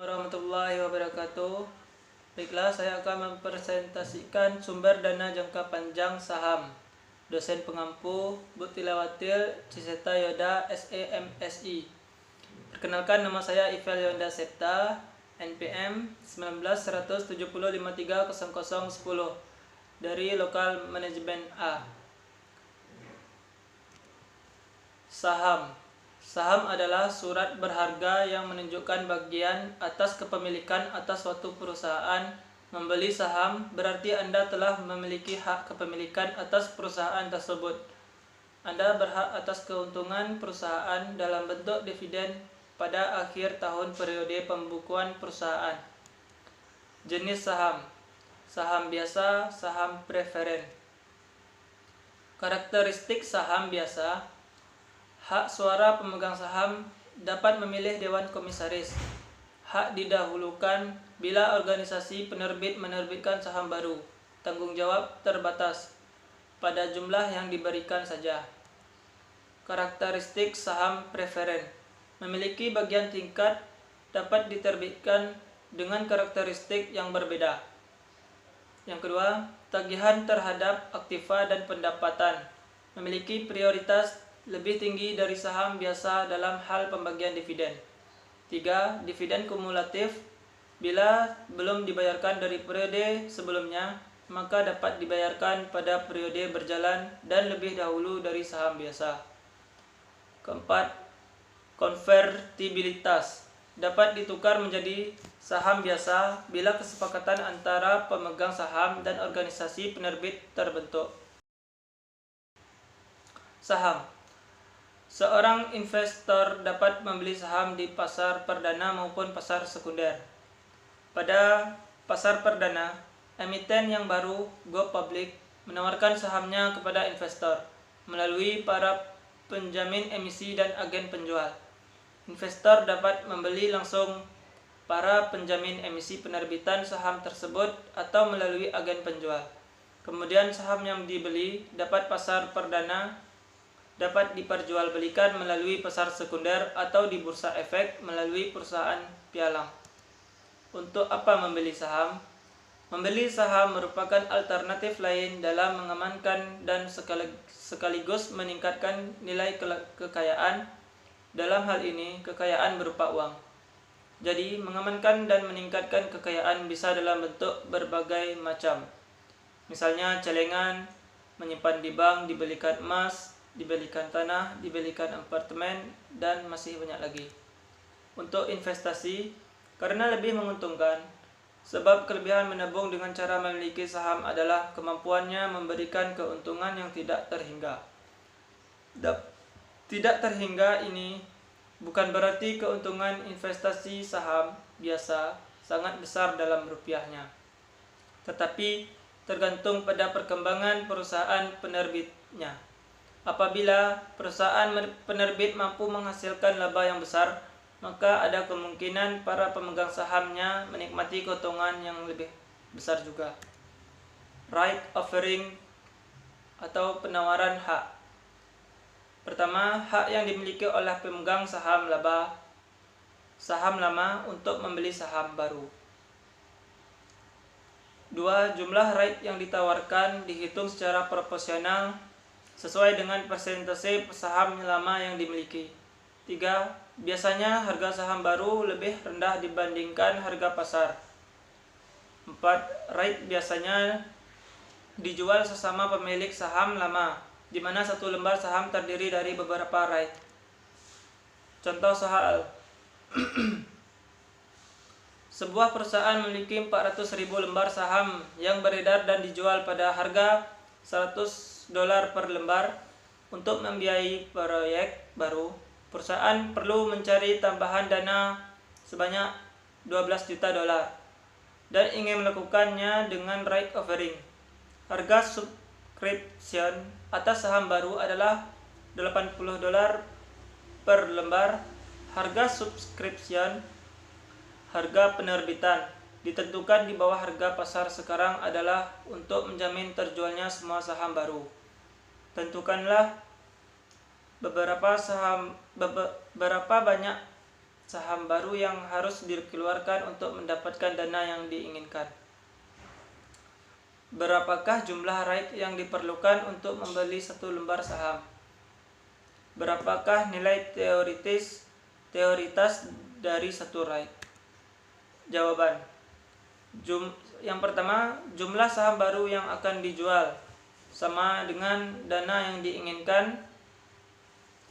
Warahmatullahi wabarakatuh. Baiklah, saya akan mempresentasikan sumber dana jangka panjang saham. Dosen pengampu Butilawatil Ciseta Yoda SEMSI. Perkenalkan, nama saya Ivel Yonda Septa, NPM 19-170-53-0010 dari Lokal Manajemen A. Saham adalah surat berharga yang menunjukkan bagian atas kepemilikan atas suatu perusahaan. Membeli saham berarti Anda telah memiliki hak kepemilikan atas perusahaan tersebut. Anda berhak atas keuntungan perusahaan dalam bentuk dividen pada akhir tahun periode pembukuan perusahaan. Jenis saham: saham biasa, saham preferen. Karakteristik saham biasa: hak suara pemegang saham dapat memilih dewan komisaris. Hak didahulukan bila organisasi penerbit menerbitkan saham baru. Tanggung jawab terbatas pada jumlah yang diberikan saja. Karakteristik saham preferen: memiliki bagian tingkat, dapat diterbitkan dengan karakteristik yang berbeda. Yang kedua, tagihan terhadap aktiva dan pendapatan. Memiliki prioritas lebih tinggi dari saham biasa dalam hal pembagian dividen. 3. Dividen kumulatif. Bila belum dibayarkan dari periode sebelumnya, maka dapat dibayarkan pada periode berjalan dan lebih dahulu dari saham biasa. Keempat, konvertibilitas. Dapat ditukar menjadi saham biasa bila kesepakatan antara pemegang saham dan organisasi penerbit terbentuk. Saham: seorang investor dapat membeli saham di pasar perdana maupun pasar sekunder. Pada pasar perdana, emiten yang baru, go public, menawarkan sahamnya kepada investor melalui para penjamin emisi dan agen penjual. Investor dapat membeli langsung para penjamin emisi penerbitan saham tersebut atau melalui agen penjual. Kemudian saham yang dibeli dapat pasar perdana dapat diperjualbelikan melalui pasar sekunder atau di bursa efek melalui perusahaan pialang. Untuk apa membeli saham? Membeli saham merupakan alternatif lain dalam mengamankan dan sekaligus meningkatkan nilai kekayaan. Dalam hal ini, kekayaan berupa uang. Jadi, mengamankan dan meningkatkan kekayaan bisa dalam bentuk berbagai macam. Misalnya celengan, menyimpan di bank, dibelikan emas, dibelikan tanah, dibelikan apartemen, dan masih banyak lagi. Untuk investasi, karena lebih menguntungkan, sebab kelebihan menabung dengan cara memiliki saham adalah kemampuannya memberikan keuntungan yang tidak terhingga. Tidak terhingga ini bukan berarti keuntungan investasi saham biasa sangat besar dalam rupiahnya, tetapi tergantung pada perkembangan perusahaan penerbitnya. Apabila perusahaan penerbit mampu menghasilkan laba yang besar, maka ada kemungkinan para pemegang sahamnya menikmati keuntungan yang lebih besar juga. Right offering atau penawaran hak. Pertama, hak yang dimiliki oleh pemegang saham lama untuk membeli saham baru. 2. Jumlah right yang ditawarkan dihitung secara proporsional sesuai dengan persentase saham lama yang dimiliki. 3. Biasanya harga saham baru lebih rendah dibandingkan harga pasar. 4. Right biasanya dijual sesama pemilik saham lama, di mana satu lembar saham terdiri dari beberapa right. Contoh soal. Sebuah perusahaan memiliki 400.000 lembar saham yang beredar dan dijual pada harga $100 per lembar. Untuk membiayai proyek baru, perusahaan perlu mencari tambahan dana sebanyak $12 juta dan ingin melakukannya dengan right offering. Harga subscription atas saham baru adalah $80 per lembar. Harga subscription, harga penerbitan, ditentukan di bawah harga pasar sekarang adalah untuk menjamin terjualnya semua saham baru. Tentukanlah berapa banyak saham baru yang harus dikeluarkan untuk mendapatkan dana yang diinginkan. Berapakah jumlah right yang diperlukan untuk membeli satu lembar saham? Berapakah nilai teoritas dari satu right? Jawaban. Yang pertama, jumlah saham baru yang akan dijual sama dengan dana yang diinginkan,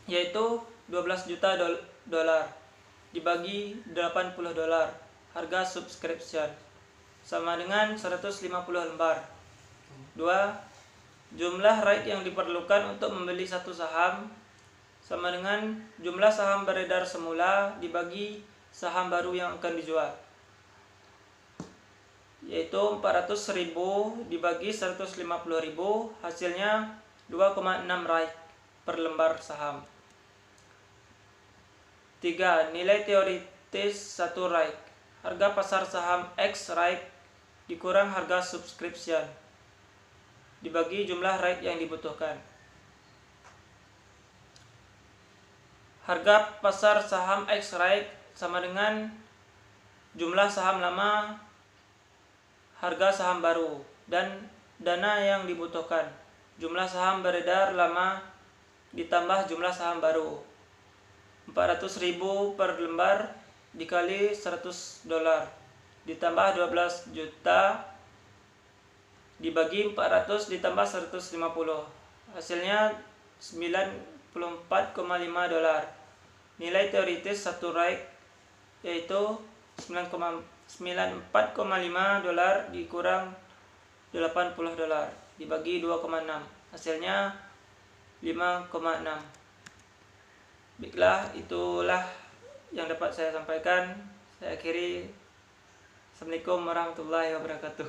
yaitu 12 juta dolar dibagi 80 dolar harga subscription sama dengan 150 lembar. 2. Jumlah right yang diperlukan untuk membeli satu saham sama dengan jumlah saham beredar semula dibagi saham baru yang akan dijual, yaitu 400.000 dibagi 150.000, hasilnya 2,6 right per lembar saham. 3. Nilai teoritis satu right. Harga pasar saham X right dikurang harga subscription dibagi jumlah right yang dibutuhkan. Harga pasar saham X right sama dengan jumlah saham lama, harga saham baru, dan dana yang dibutuhkan. Jumlah saham beredar lama ditambah jumlah saham baru. 400.000 per lembar dikali 100 dolar ditambah 12 juta dibagi 400 ditambah 150, hasilnya 94,5 dolar. Nilai teoritis satu right yaitu 94,5 dolar dikurang 80 dolar dibagi 2,6, hasilnya 5,6. Baiklah, itulah yang dapat saya sampaikan. Saya akhiri. Assalamualaikum warahmatullahi wabarakatuh.